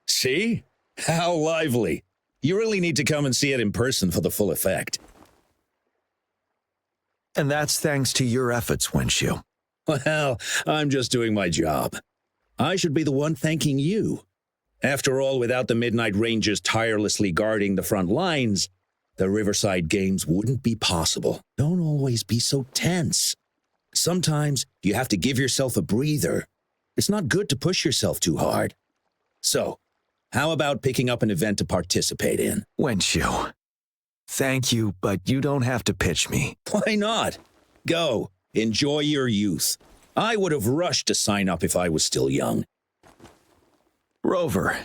See? How lively. You really need to come and see it in person for the full effect. And that's thanks to your efforts, Wenshu. Well, I'm just doing my job. I should be the one thanking you. After all, without the Midnight Rangers tirelessly guarding the front lines, the Riverside Games wouldn't be possible. Don't always be so tense. Sometimes you have to give yourself a breather. It's not good to push yourself too hard. So, how about picking up an event to participate in? Wenshu, thank you, but you don't have to pitch me. Why not? Go. Enjoy your youth. I would have rushed to sign up if I was still young. Rover,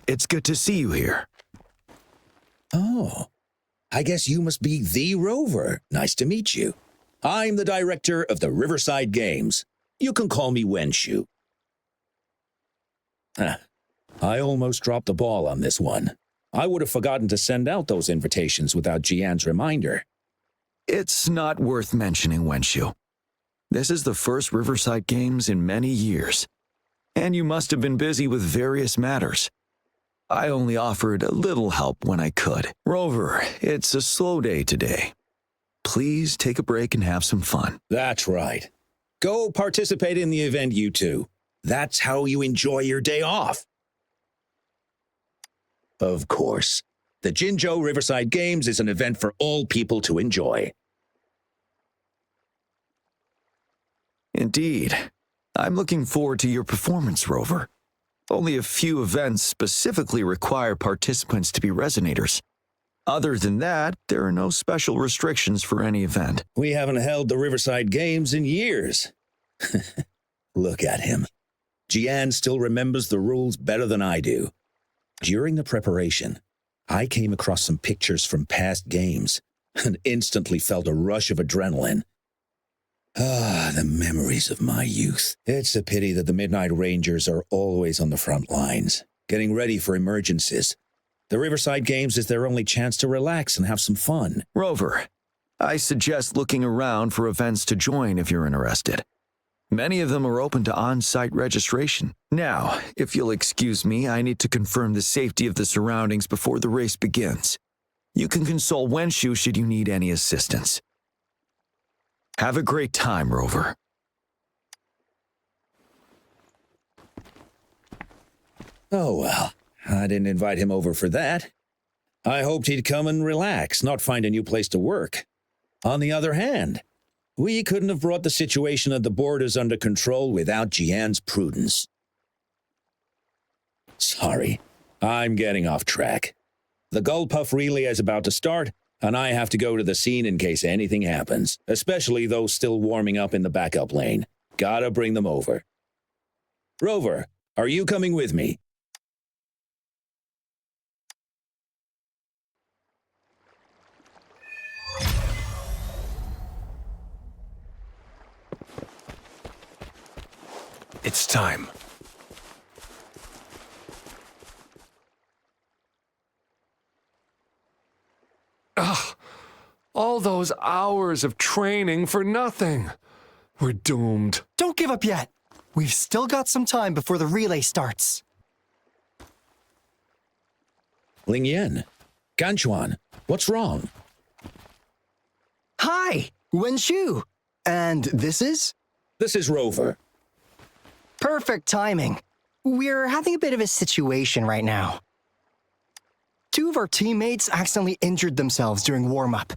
it's good to see you here. Oh, I guess you must be the Rover. Nice to meet you. I'm the director of the Riverside Games. You can call me Wenshu. I almost dropped the ball on this one. I would have forgotten to send out those invitations without Jiyan's reminder. It's not worth mentioning, Wenshu. This is the first Riverside Games in many years, and you must have been busy with various matters. I only offered a little help when I could. Rover, it's a slow day today. Please take a break and have some fun. That's right. Go participate in the event, you two. That's how you enjoy your day off. Of course, the Jinzhou Riverside Games is an event for all people to enjoy. Indeed. I'm looking forward to your performance, Rover. Only a few events specifically require participants to be resonators. Other than that, there are no special restrictions for any event. We haven't held the Riverside Games in years. Look at him. Jiyan still remembers the rules better than I do. During the preparation, I came across some pictures from past games and instantly felt a rush of adrenaline. Ah, the memories of my youth. It's a pity that the Midnight Rangers are always on the front lines, getting ready for emergencies. The Riverside Games is their only chance to relax and have some fun. Rover, I suggest looking around for events to join if you're interested. Many of them are open to on-site registration. Now, if you'll excuse me, I need to confirm the safety of the surroundings before the race begins. You can consult Wenshu should you need any assistance. Have a great time, Rover. Oh well, I didn't invite him over for that. I hoped he'd come and relax, not find a new place to work. On the other hand, we couldn't have brought the situation at the borders under control without Jiyan's prudence. Sorry, I'm getting off track. The Gullpuff relay is about to start, and I have to go to the scene in case anything happens, especially those still warming up in the backup lane. Gotta bring them over. Rover, are you coming with me? It's time. Ugh. All those hours of training for nothing. We're doomed. Don't give up yet. We've still got some time before the relay starts. Ling Yan, Ganchuan, what's wrong? Hi, Wenshu. And this is? This is Rover. Perfect timing. We're having a bit of a situation right now. Two of our teammates accidentally injured themselves during warm-up.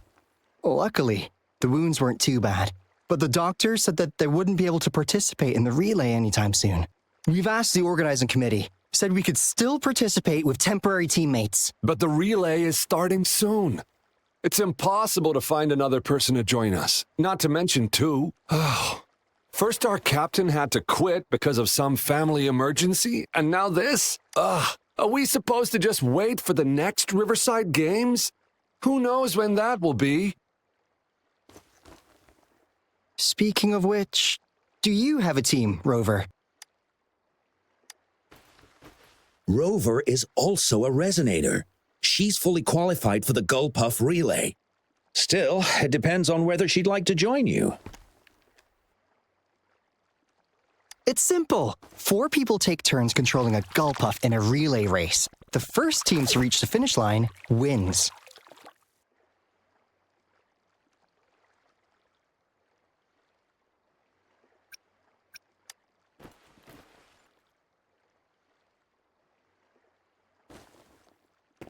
Luckily, the wounds weren't too bad, but the doctor said that they wouldn't be able to participate in the relay anytime soon. We've asked the organizing committee, said we could still participate with temporary teammates. But the relay is starting soon. It's impossible to find another person to join us, not to mention two. Oh. First our captain had to quit because of some family emergency, and now this? Ugh. Are we supposed to just wait for the next Riverside Games? Who knows when that will be? Speaking of which, do you have a team, Rover? Rover is also a resonator. She's fully qualified for the Gullpuff Relay. Still, it depends on whether she'd like to join you. It's simple. 4 people take turns controlling a Gullpuff in a relay race. The first team to reach the finish line wins.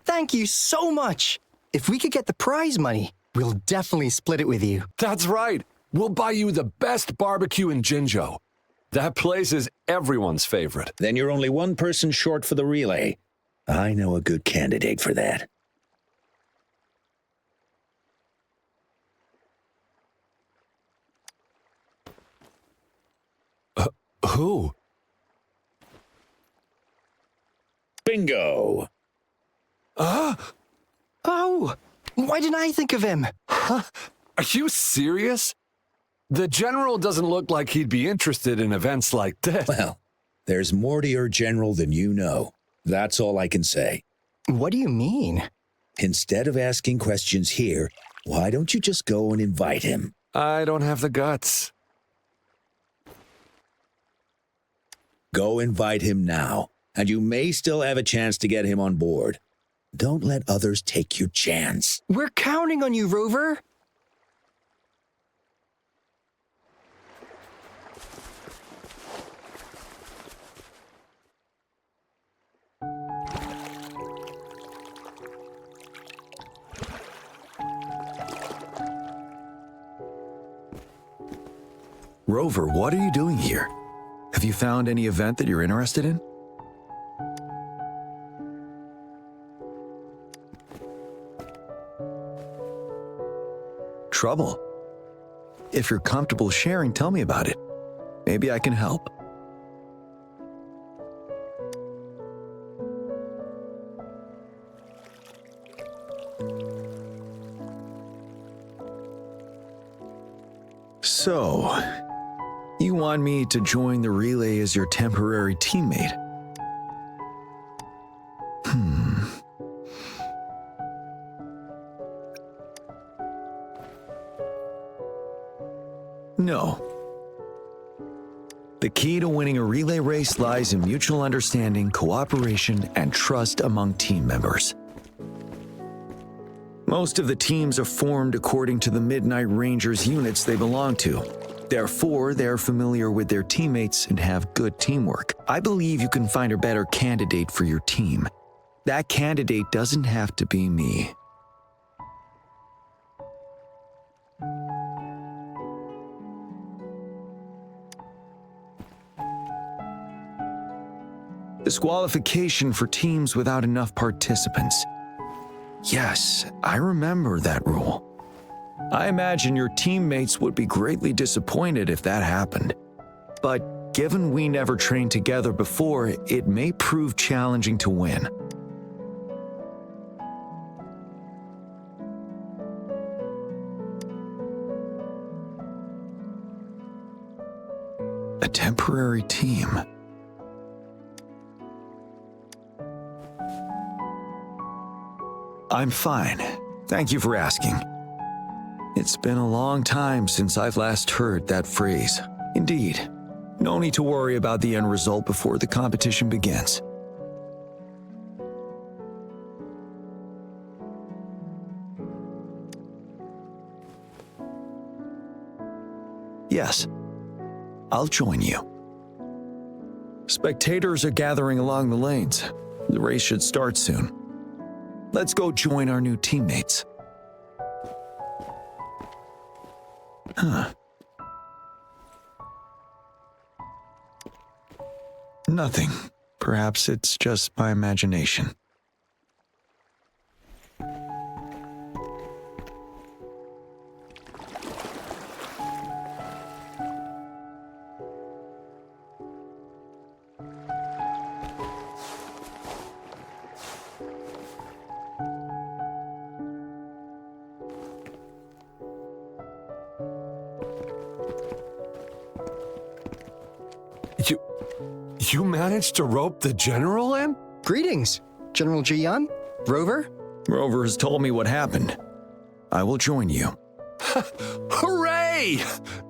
Thank you so much. If we could get the prize money, we'll definitely split it with you. That's right. We'll buy you the best barbecue in Jinzhou. That place is everyone's favorite. Then you're only one person short for the relay. I know a good candidate for that. Who? Bingo! Oh, why didn't I think of him? Are you serious? The general doesn't look like he'd be interested in events like this. Well, there's more to your general than you know. That's all I can say. What do you mean? Instead of asking questions here, why don't you just go and invite him? I don't have the guts. Go invite him now, and you may still have a chance to get him on board. Don't let others take your chance. We're counting on you, Rover. Rover, what are you doing here? Have you found any event that you're interested in? Trouble? If you're comfortable sharing, tell me about it. Maybe I can help. So, you want me to join the relay as your temporary teammate? No. The key to winning a relay race lies in mutual understanding, cooperation, and trust among team members. Most of the teams are formed according to the Midnight Rangers units they belong to. Therefore, they're familiar with their teammates and have good teamwork. I believe you can find a better candidate for your team. That candidate doesn't have to be me. Disqualification for teams without enough participants. Yes, I remember that rule. I imagine your teammates would be greatly disappointed if that happened. But given we never trained together before, it may prove challenging to win. A temporary team. I'm fine. Thank you for asking. It's been a long time since I've last heard that phrase. Indeed, no need to worry about the end result before the competition begins. Yes, I'll join you. Spectators are gathering along the lanes. The race should start soon. Let's go join our new teammates. Nothing. Perhaps it's just my imagination. You managed to rope the general in? Greetings, General Jiyan, Rover. Rover has told me what happened. I will join you. Hooray!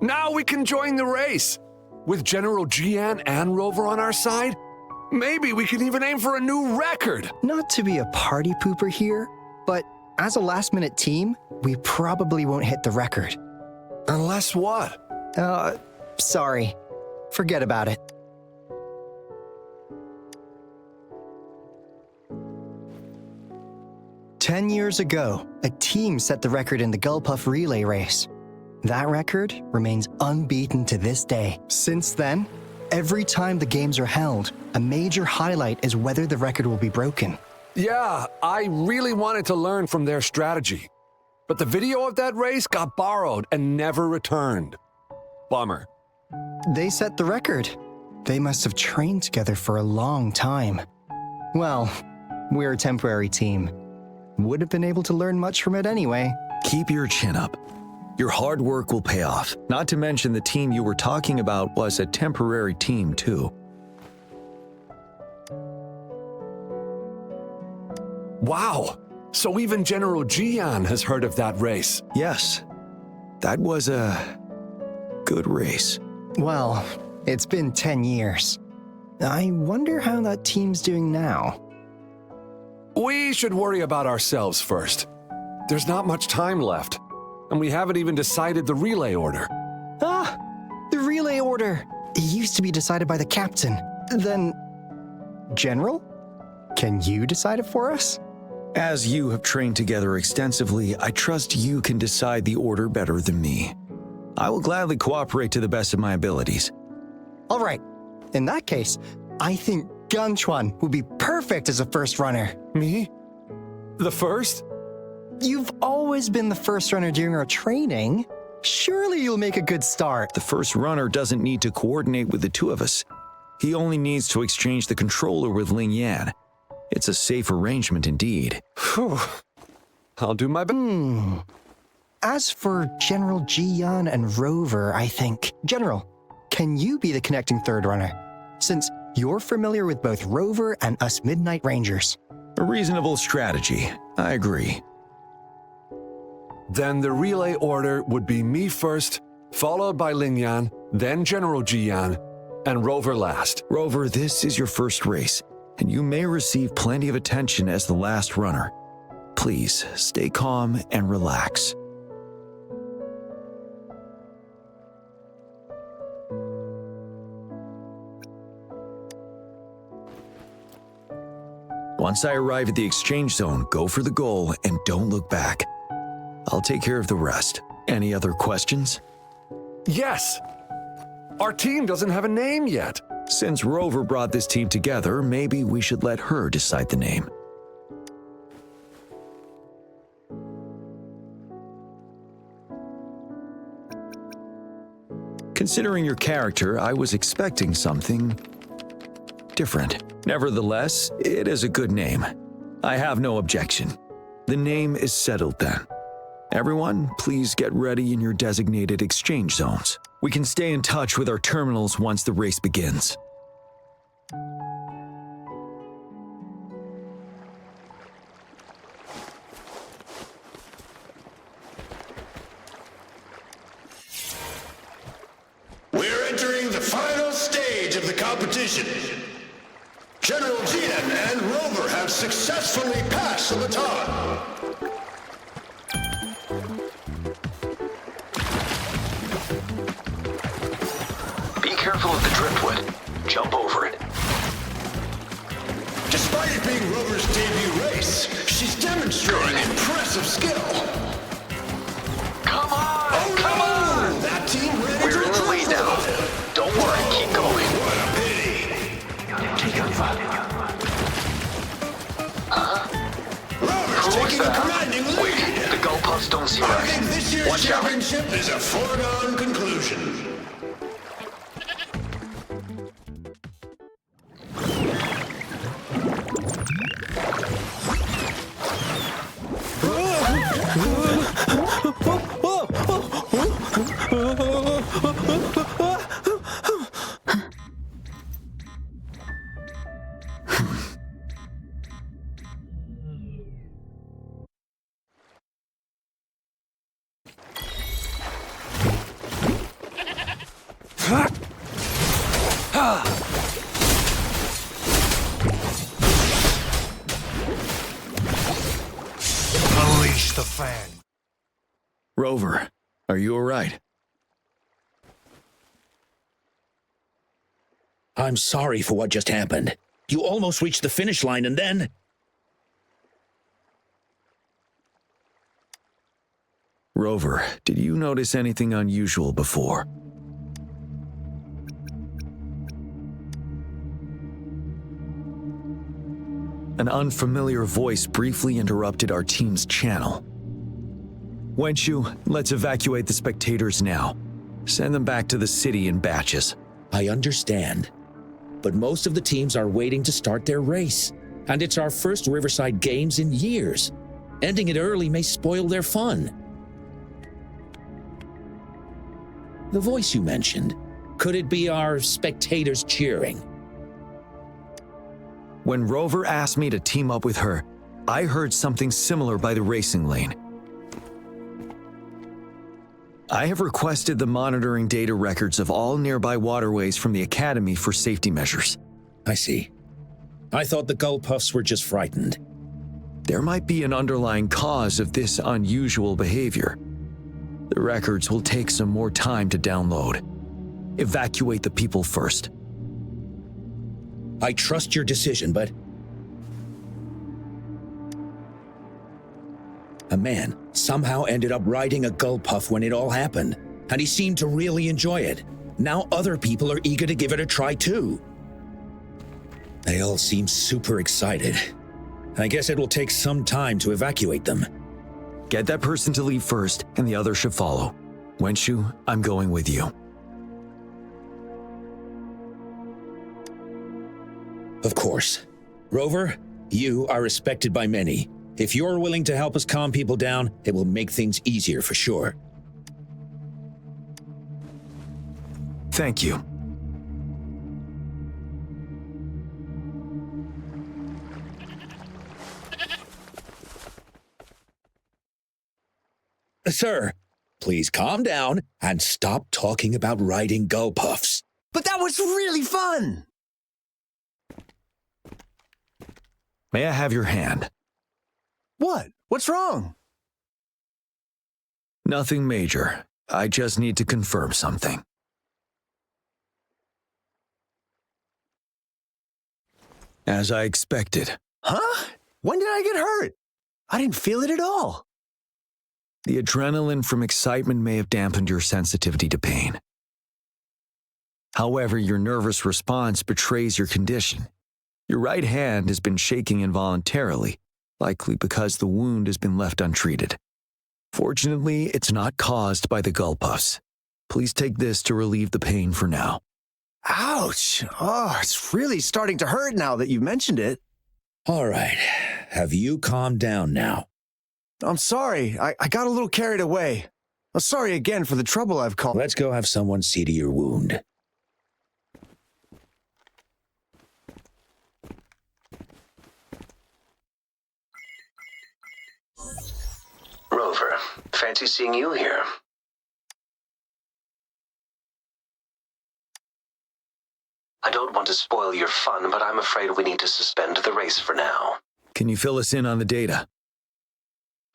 Now we can join the race. With General Jiyan and Rover on our side, maybe we can even aim for a new record. Not to be a party pooper here, but as a last-minute team, we probably won't hit the record. Unless what? Sorry. Forget about it. "10 years ago, a team set the record in the Gulpuff relay race. That record remains unbeaten to this day. Since then, every time the games are held, a major highlight is whether the record will be broken. Yeah, I really wanted to learn from their strategy. But the video of that race got borrowed and never returned. Bummer. They set the record. They must have trained together for a long time. Well, we're a temporary team. Would have been able to learn much from it anyway. Keep your chin up. Your hard work will pay off. Not to mention the team you were talking about was a temporary team, too. Wow! So even General Jiyan has heard of that race. Yes, that was a good race. Well, it's been 10 years. I wonder how that team's doing now. We should worry about ourselves first. There's not much time left, and we haven't even decided the relay order. Ah, the relay order. It used to be decided by the captain. Then, General? Can you decide it for us? As you have trained together extensively, I trust you can decide the order better than me. I will gladly cooperate to the best of my abilities. All right. In that case, I think Gunchuan will be perfect as a first runner. Me? The first? You've always been the first runner during our training. Surely you'll make a good start. The first runner doesn't need to coordinate with the two of us. He only needs to exchange the controller with Ling Yan. It's a safe arrangement indeed. Phew. I'll do my best. As for General Jiyan and Rover, I think. General, can you be the connecting third runner? Since you're familiar with both Rover and us Midnight Rangers. A reasonable strategy. I agree. Then the relay order would be me first, followed by Ling Yan, then General Jiyan, and Rover last. Rover, this is your first race, and you may receive plenty of attention as the last runner. Please, stay calm and relax. Once I arrive at the exchange zone, go for the goal and don't look back. I'll take care of the rest. Any other questions? Yes! Our team doesn't have a name yet. Since Rover brought this team together, maybe we should let her decide the name. Considering your character, I was expecting something different. Nevertheless, it is a good name. I have no objection. The name is settled then. Everyone, please get ready in your designated exchange zones. We can stay in touch with our terminals once the race begins. We're entering the final stage of the competition. General Jiyan and Rover have successfully passed the baton. Be careful of the driftwood. Jump over it. Despite it being Rover's debut race, she's demonstrating impressive skill. Come on! Oh, Come no! on! That team ran We're into in a the lead now. driftwood. Don't worry, keep going. What a pity. Rover's Who's taking a that? commanding lead. Wait, the Gulpuffs don't see I us. think this year's Watch out. championship is a foregone conclusion. the fan. Rover, are you all right? I'm sorry for what just happened. You almost reached the finish line and then... Rover, did you notice anything unusual before? An unfamiliar voice briefly interrupted our team's channel. Wenshu, let's evacuate the spectators now. Send them back to the city in batches. I understand. But most of the teams are waiting to start their race. And it's our first Riverside Games in years. Ending it early may spoil their fun. The voice you mentioned, could it be our spectators cheering? When Rover asked me to team up with her, I heard something similar by the racing lane. I have requested the monitoring data records of all nearby waterways from the Academy for safety measures. I see. I thought the Gull Puffs were just frightened. There might be an underlying cause of this unusual behavior. The records will take some more time to download. Evacuate the people first. I trust your decision, but... A man somehow ended up riding a Gull Puff when it all happened, and he seemed to really enjoy it. Now other people are eager to give it a try too. They all seem super excited. I guess it will take some time to evacuate them. Get that person to leave first, and the others should follow. Wenshu, I'm going with you. Of course. Rover, you are respected by many. If you're willing to help us calm people down, it will make things easier for sure. Thank you. Sir, please calm down and stop talking about riding Gull Puffs. But that was really fun! May I have your hand? What? What's wrong? Nothing major. I just need to confirm something. As I expected. Huh? When did I get hurt? I didn't feel it at all. The adrenaline from excitement may have dampened your sensitivity to pain. However, your nervous response betrays your condition. Your right hand has been shaking involuntarily, likely because the wound has been left untreated. Fortunately, it's not caused by the Gull Puffs. Please take this to relieve the pain for now. Ouch! Oh, it's really starting to hurt now that you mentioned it. All right. Have you calmed down now? I'm sorry. I got a little carried away. I'm sorry again for the trouble I've caused. Let's go have someone see to your wound. Rover, fancy seeing you here. I don't want to spoil your fun, but I'm afraid we need to suspend the race for now. Can you fill us in on the data?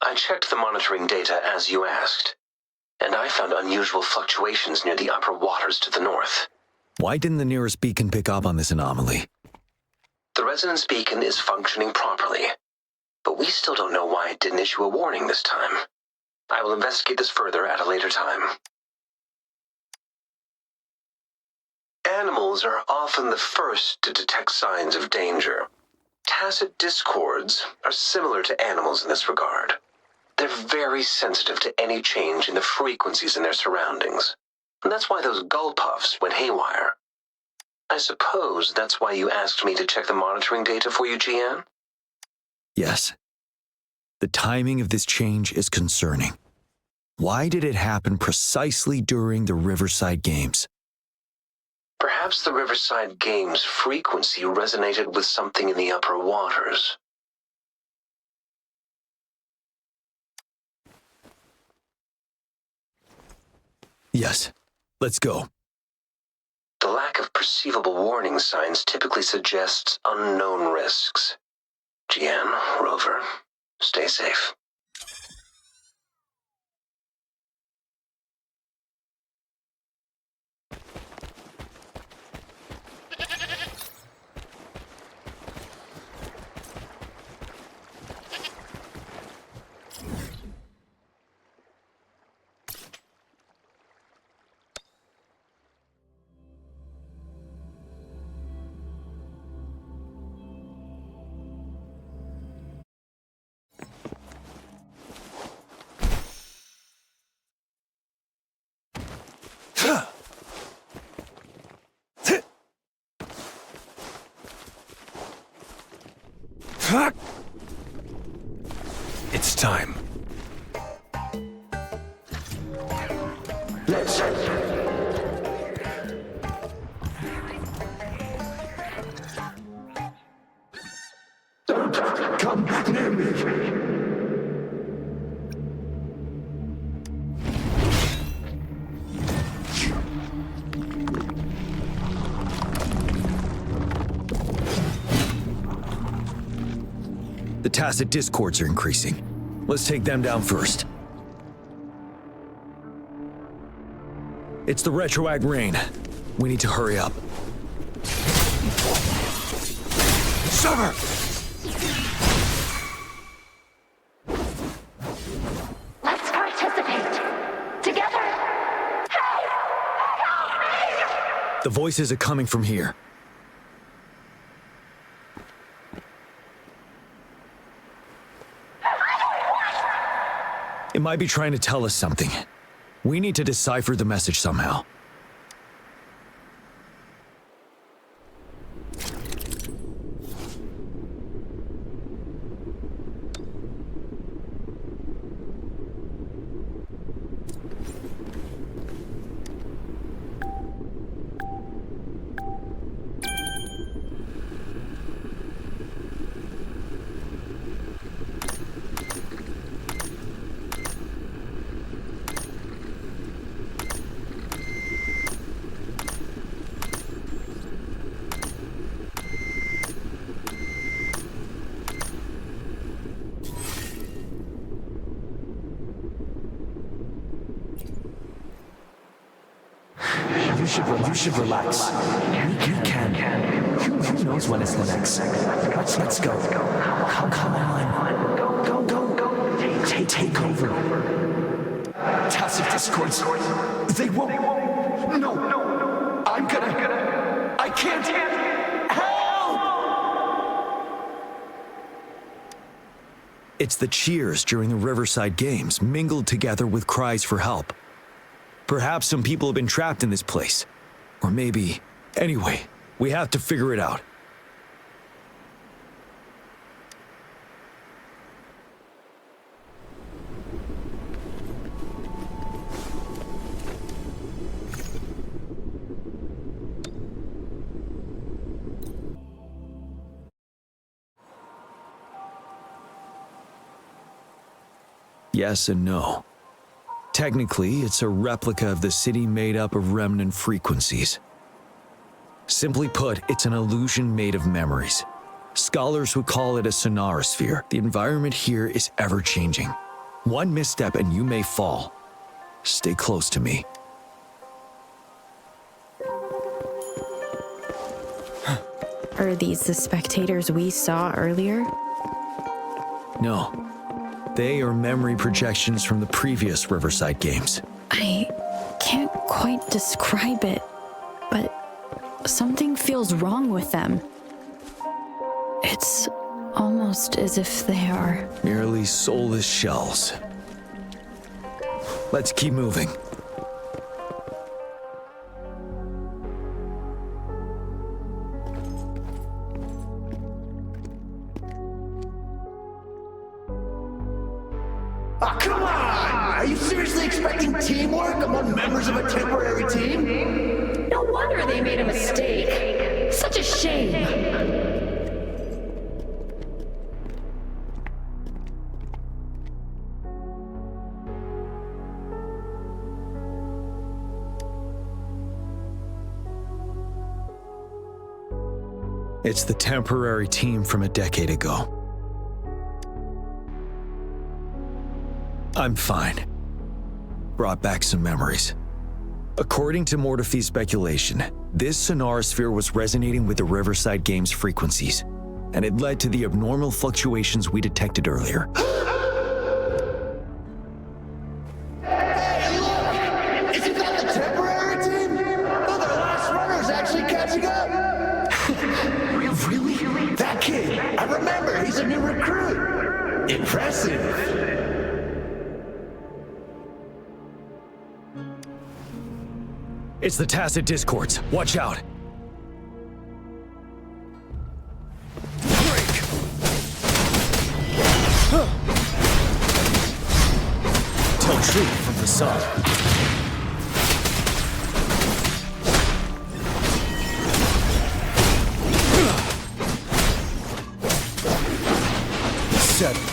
I checked the monitoring data as you asked, and I found unusual fluctuations near the upper waters to the north. Why didn't the nearest beacon pick up on this anomaly? The resonance beacon is functioning properly, but we still don't know why it didn't issue a warning this time. I will investigate this further at a later time. Animals are often the first to detect signs of danger. Tacit discords are similar to animals in this regard. They're very sensitive to any change in the frequencies in their surroundings. And that's why those Gull Puffs went haywire. I suppose that's why you asked me to check the monitoring data for you, Jiyan? Yes. The timing of this change is concerning. Why did it happen precisely during the Riverside Games? Perhaps the Riverside Games frequency resonated with something in the upper waters. Yes. Let's go. The lack of perceivable warning signs typically suggests unknown risks. Jiyan, Rover, stay safe. It's time. Let's don't come near me. The tacit discords are increasing. Let's take them down first. It's the retroact rain. We need to hurry up. Sever! Let's participate. Together. Hey! Help me! The voices are coming from here. It might be trying to tell us something. We need to decipher the message somehow. You should relax. You can. Who knows when it's the next? Let's go. Come on. Go. Take over. Tacit discords. They won't. No. I can't. Help! It's the cheers during the Riverside Games mingled together with cries for help. Perhaps some people have been trapped in this place. Or maybe... Anyway, we have to figure it out. Yes and no. Technically, it's a replica of the city made up of remnant frequencies. Simply put, it's an illusion made of memories. Scholars would call it a sonorosphere. The environment here is ever-changing. One misstep and you may fall. Stay close to me. Are these the spectators we saw earlier? No. They are memory projections from the previous Riverside Games. I can't quite describe it, but something feels wrong with them. It's almost as if they are Merely soulless shells. Let's keep moving. Ah, come on! Are you seriously expecting teamwork among members of a temporary team? No wonder they made a mistake. Such a shame. It's the temporary team from a decade ago. I'm fine. Brought back some memories. According to Mortefy's speculation, this sonorosphere was resonating with the Riverside Games frequencies, and it led to the abnormal fluctuations we detected earlier. Hey, look! Isn't that the temporary team? Oh, their last runner's actually catching up! Really? That kid! I remember, he's a new recruit! Impressive! It's the tacit discords. Watch out. Break! truth from the sun. Settled.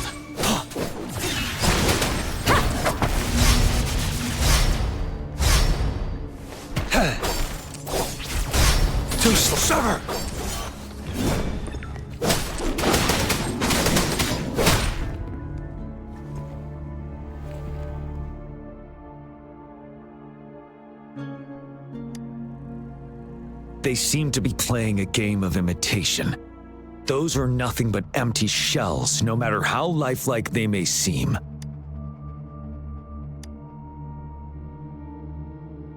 Too slow. Sever! They seem to be playing a game of imitation. Those are nothing but empty shells, no matter how lifelike they may seem.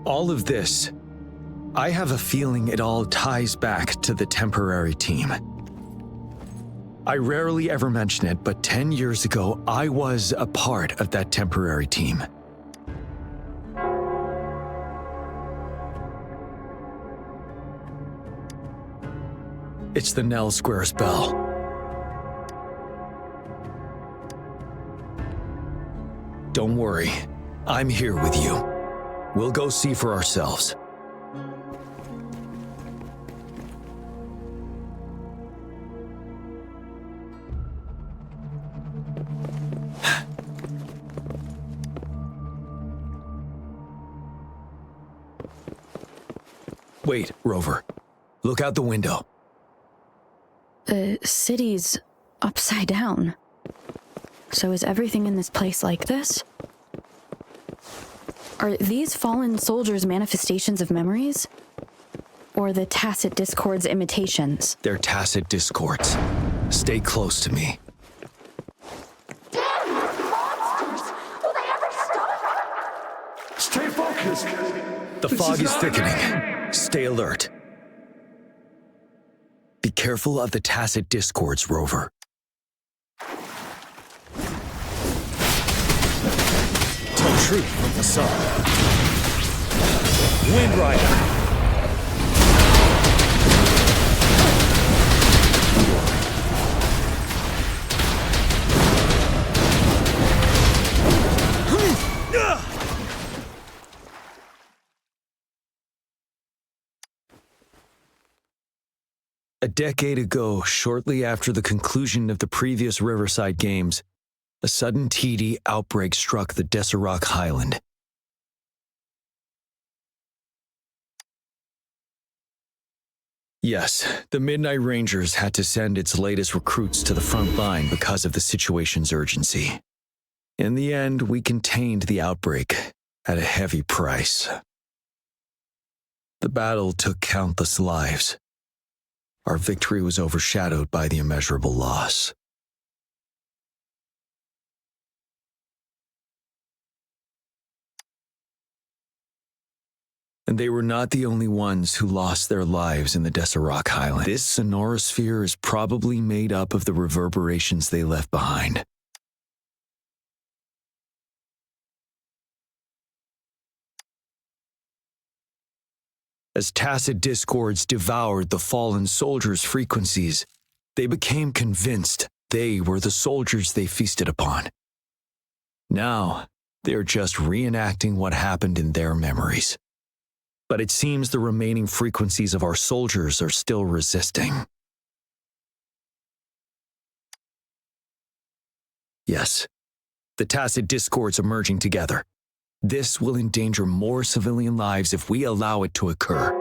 All of this, I have a feeling it all ties back to the temporary team. I rarely ever mention it, but 10 years ago, I was a part of that temporary team. It's the Nell Squares bell. Don't worry, I'm here with you. We'll go see for ourselves. Wait, Rover. Look out the window. The city's upside down. So is everything in this place like this? Are these fallen soldiers manifestations of memories? Or the tacit discords imitations? They're tacit discords. Stay close to me. Damn monsters! Will they ever stop? Stay focused! The fog is thickening. Stay alert. Be careful of the tacit discords, Rover. Tell truth from the sun. Wind Rider. A decade ago, shortly after the conclusion of the previous Riverside Games, a sudden TD outbreak struck the Deserac Highland. Yes, the Midnight Rangers had to send its latest recruits to the front line because of the situation's urgency. In the end, we contained the outbreak at a heavy price. The battle took countless lives. Our victory was overshadowed by the immeasurable loss. And they were not the only ones who lost their lives in the Deserac Highland. This sonorosphere is probably made up of the reverberations they left behind. As tacit discords devoured the fallen soldiers' frequencies, they became convinced they were the soldiers they feasted upon. Now, they're just reenacting what happened in their memories. But it seems the remaining frequencies of our soldiers are still resisting. Yes, the tacit discords are merging together. This will endanger more civilian lives if we allow it to occur.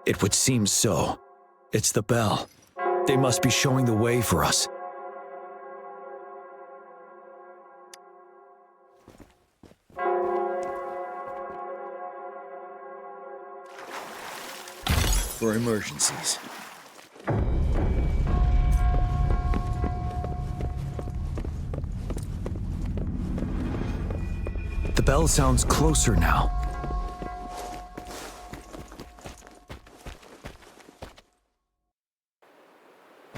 It would seem so. It's the bell. They must be showing the way for us. For emergencies. The bell sounds closer now.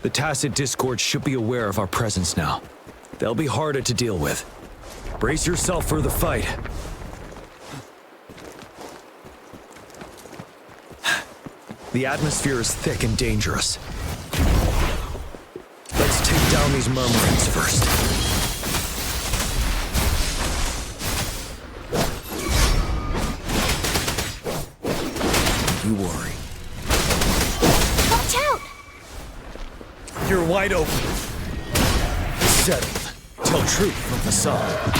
The tacit discord should be aware of our presence now. They'll be harder to deal with. Brace yourself for the fight. The atmosphere is thick and dangerous. Let's take down these murmurings first. you worry. Watch out! You're wide open. Settled. Tell truth from facade.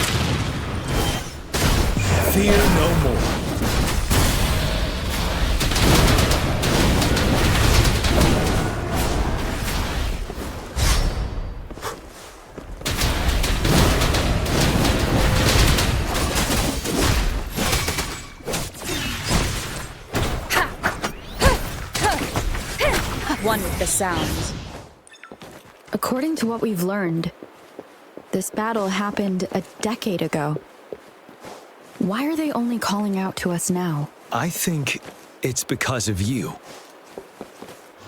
Fear no more. One with the sounds. According to what we've learned, this battle happened a decade ago. Why are they only calling out to us now? I think it's because of you.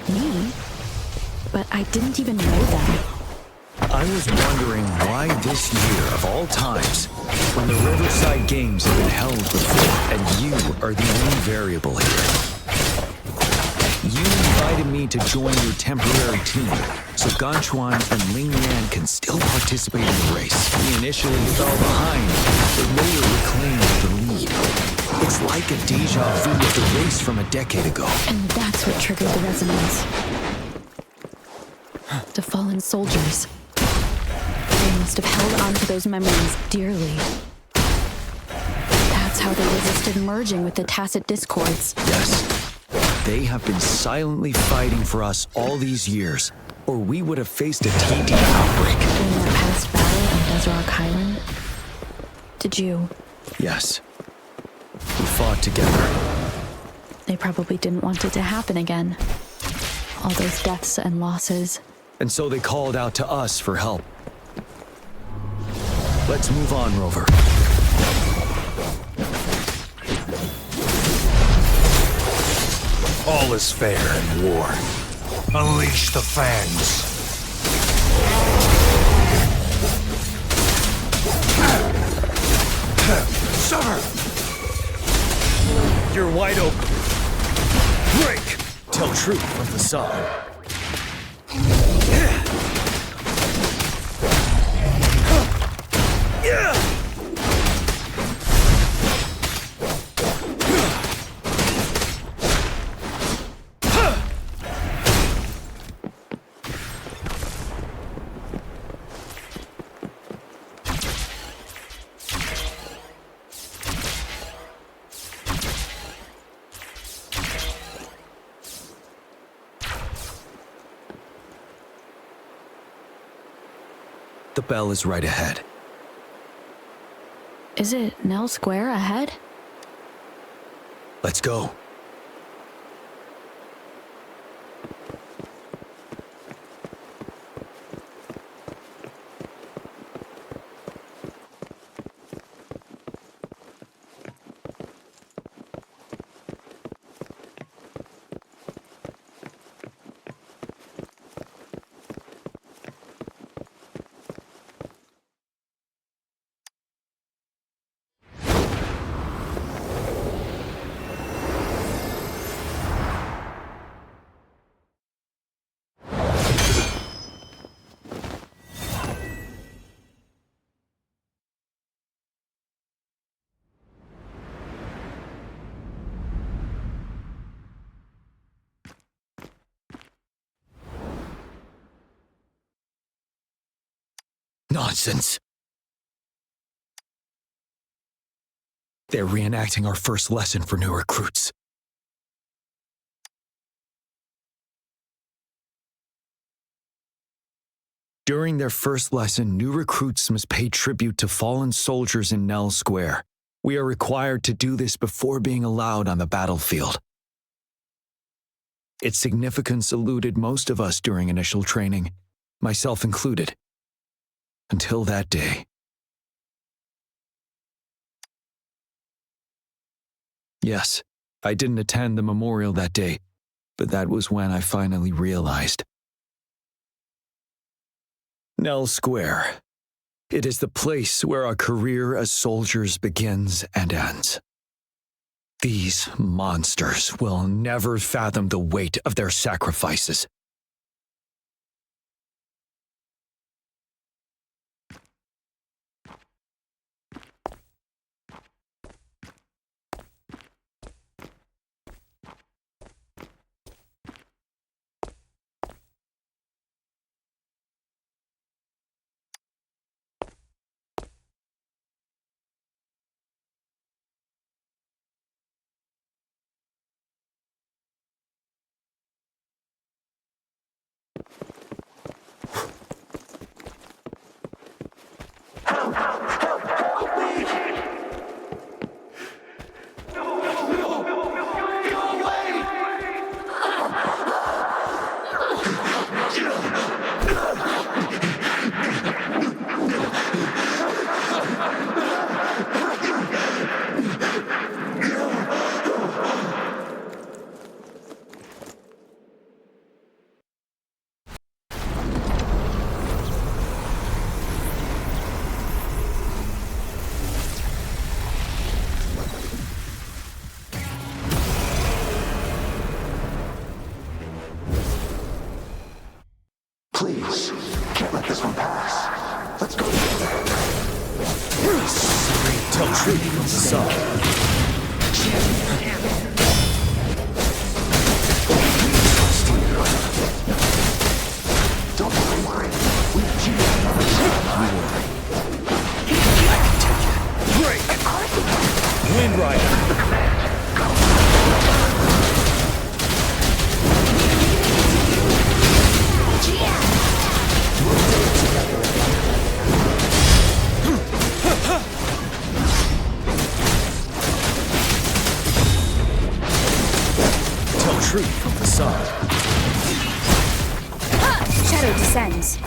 Me? But I didn't even know them. I was wondering why this year of all times, when the Riverside Games have been held before, and you are the only variable here. You invited me to join your temporary team, so Ganchuan and Ling Yan can still participate in the race. We initially fell behind, but later reclaimed the lead. It's like a deja vu of the race from a decade ago. And that's what triggered the resonance. The fallen soldiers. They must have held on to those memories dearly. That's how they resisted merging with the tacit discords. Yes. They have been silently fighting for us all these years, or we would have faced a TD outbreak. During that past battle on Desrock Island, did you? Yes. We fought together. They probably didn't want it to happen again. All those deaths and losses. And so they called out to us for help. Let's move on, Rover. All is fair in war. Unleash the fangs. Summer! You're wide open. Break! Tell truth from facade. The bell is right ahead. Is it Nell Square ahead? Let's go. Nonsense. They're reenacting our first lesson for new recruits. During their first lesson, new recruits must pay tribute to fallen soldiers in Nell Square. We are required to do this before being allowed on the battlefield. Its significance eluded most of us during initial training, myself included. Until that day. Yes, I didn't attend the memorial that day, but that was when I finally realized. Nell Square. It is the place where our career as soldiers begins and ends. These monsters will never fathom the weight of their sacrifices. Please, can't let this one pass. Let's go. Tell truth from the side. Don't worry. We have Jiyan on our side. I can take it. Break! Wind Rider! Tell truth from the side. Shadow descends.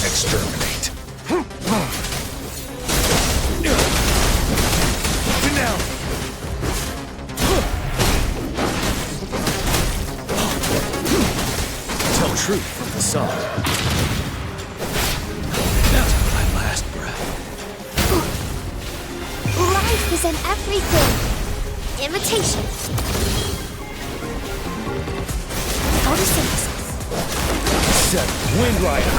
Exterminate. Now. Tell truth from the side. Now to my last breath. Life is in everything. Imitation. Photosynthesis. Seven. Wind Rider.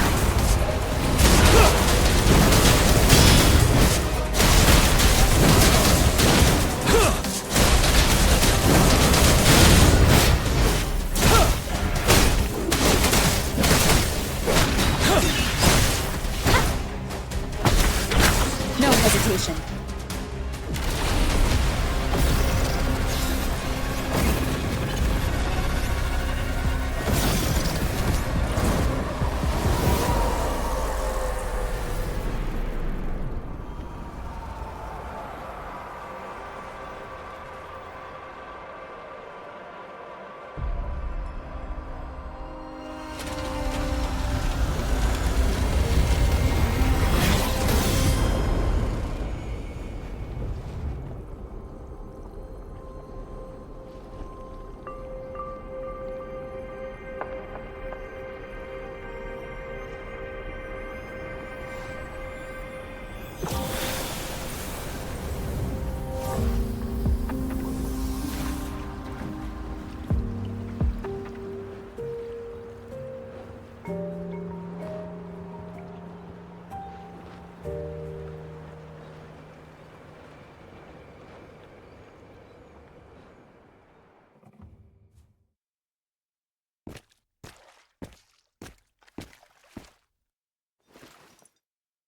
No hesitation.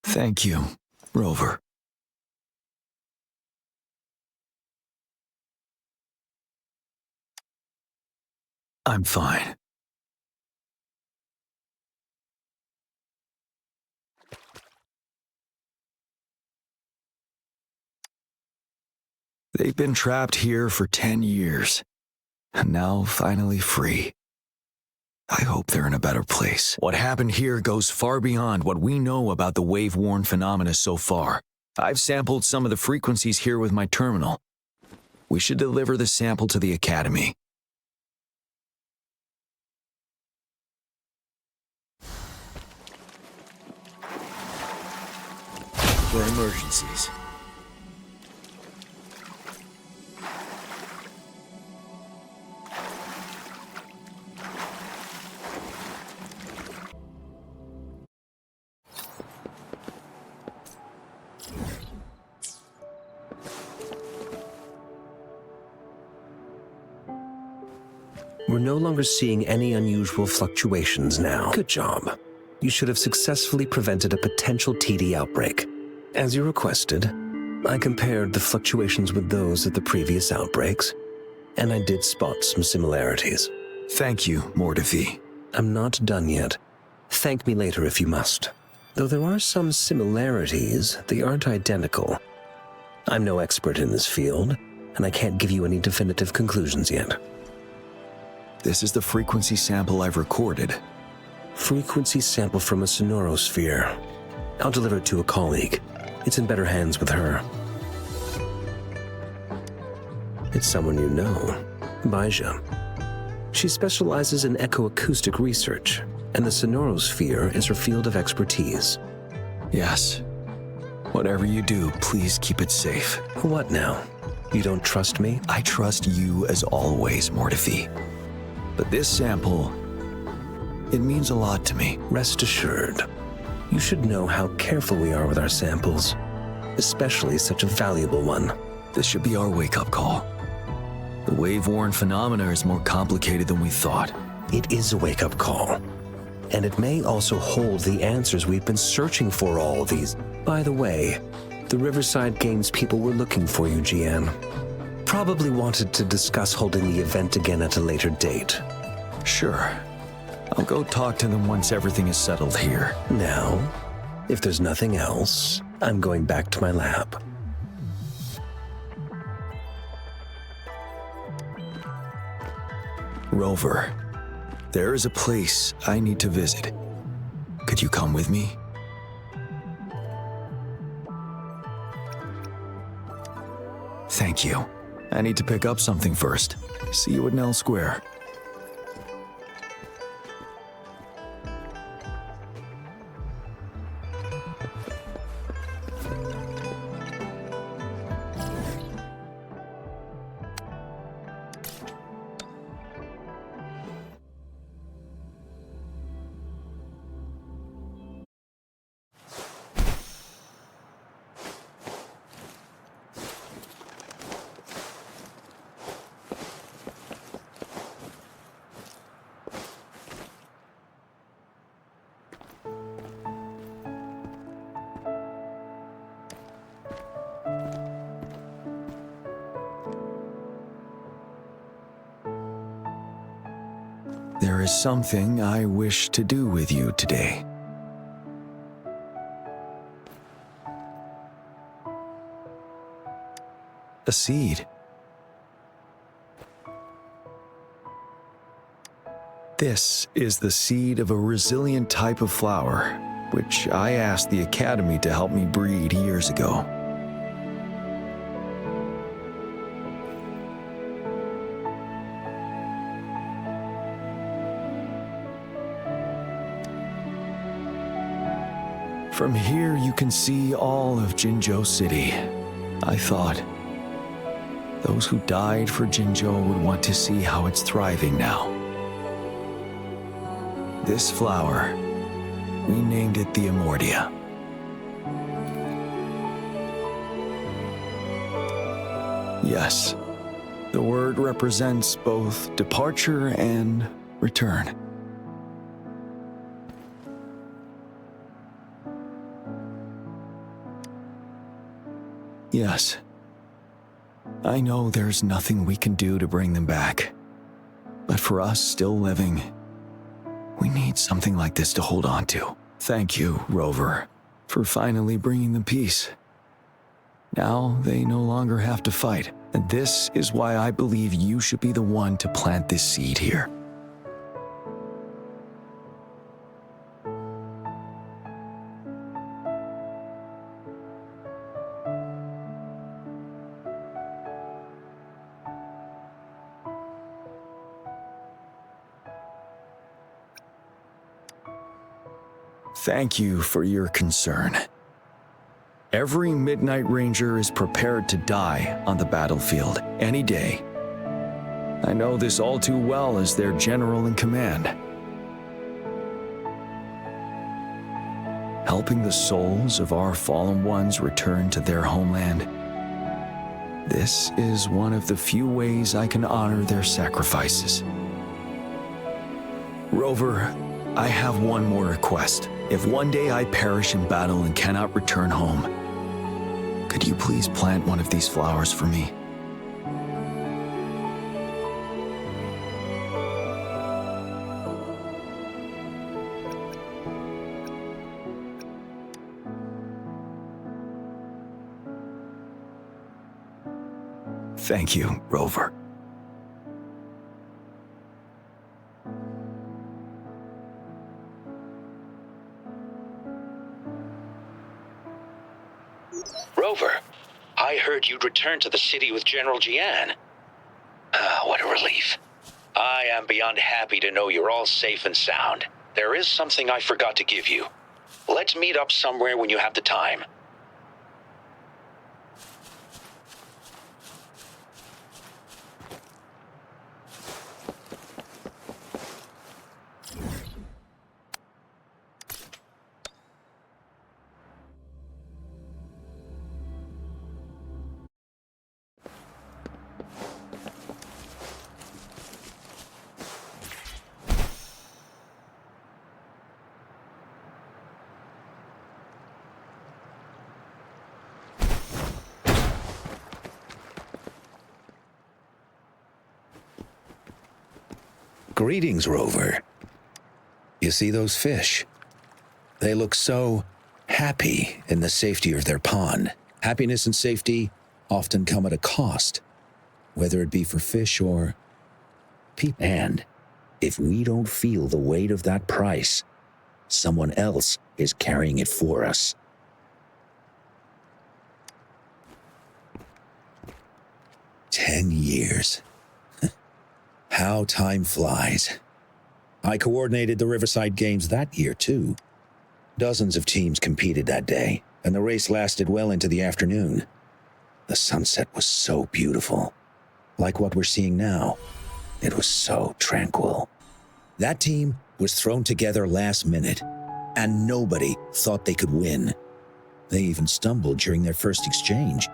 Thank you, Rover. I'm fine. They've been trapped here for 10 years, and now finally free. I hope they're in a better place. What happened here goes far beyond what we know about the wave-worn phenomena so far. I've sampled some of the frequencies here with my terminal. We should deliver the sample to the Academy. For emergencies. We're no longer seeing any unusual fluctuations now. Good job. You should have successfully prevented a potential TD outbreak. As you requested, I compared the fluctuations with those of the previous outbreaks, and I did spot some similarities. Thank you, Mortifi. I'm not done yet. Thank me later if you must. Though there are some similarities, they aren't identical. I'm no expert in this field, and I can't give you any definitive conclusions yet. This is the frequency sample I've recorded. Frequency sample from a sonorosphere. I'll deliver it to a colleague. It's in better hands with her. It's someone you know, Baija. She specializes in echoacoustic research, and the sonorosphere is her field of expertise. Yes. Whatever you do, please keep it safe. What now? You don't trust me? I trust you as always, Mortifi. But this sample, it means a lot to me. Rest assured. You should know how careful we are with our samples, especially such a valuable one. This should be our wake-up call. The wave-worn phenomena is more complicated than we thought. It is a wake-up call. And it may also hold the answers we've been searching for all these. By the way, the Riverside Games people were looking for you, Jiyan. Probably wanted to discuss holding the event again at a later date. Sure. I'll go talk to them once everything is settled here. Now, if there's nothing else, I'm going back to my lab. Rover, there is a place I need to visit. Could you come with me? Thank you. I need to pick up something first. See you at Nell Square. There is something I wish to do with you today. A seed. This is the seed of a resilient type of flower, which I asked the Academy to help me breed years ago. From here, you can see all of Jinzhou City. I thought those who died for Jinzhou would want to see how it's thriving now. This flower, we named it the Immortia. Yes, the word represents both departure and return. Yes. I know there's nothing we can do to bring them back. But for us still living, we need something like this to hold on to. Thank you, Rover, for finally bringing them peace. Now they no longer have to fight, and this is why I believe you should be the one to plant this seed here. Thank you for your concern. Every Midnight Ranger is prepared to die on the battlefield any day. I know this all too well as their general in command. Helping the souls of our fallen ones return to their homeland. This is one of the few ways I can honor their sacrifices. Rover, I have one more request. If one day I perish in battle and cannot return home, could you please plant one of these flowers for me? Thank you, Rover. Rover, I heard you'd returned to the city with General Jiyan. What a relief. I am beyond happy to know you're all safe and sound. There is something I forgot to give you. Let's meet up somewhere when you have the time. Greetings, Rover. You see those fish? They look so happy in the safety of their pond. Happiness and safety often come at a cost, whether it be for fish or people. And if we don't feel the weight of that price, someone else is carrying it for us. "10 years. How time flies. I coordinated the Riverside Games that year, too. Dozens of teams competed that day, and the race lasted well into the afternoon. The sunset was so beautiful. Like what we're seeing now, it was so tranquil. That team was thrown together last minute, and nobody thought they could win. They even stumbled during their first exchange.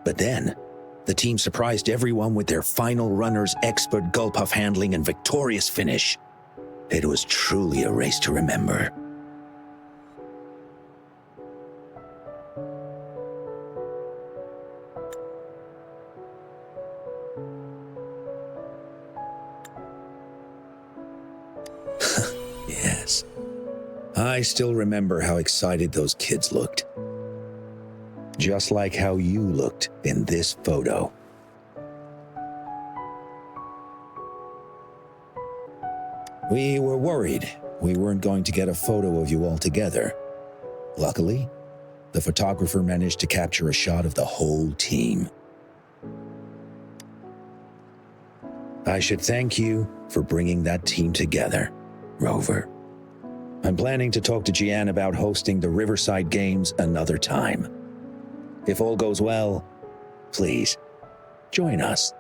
But then, the team surprised everyone with their final runner's expert gulpuff handling and victorious finish. It was truly a race to remember. Yes. I still remember how excited those kids looked. Just like how you looked in this photo. We were worried we weren't going to get a photo of you all together. Luckily, the photographer managed to capture a shot of the whole team. I should thank you for bringing that team together, Rover. I'm planning to talk to Jiyan about hosting the Riverside Games another time. If all goes well, please, join us.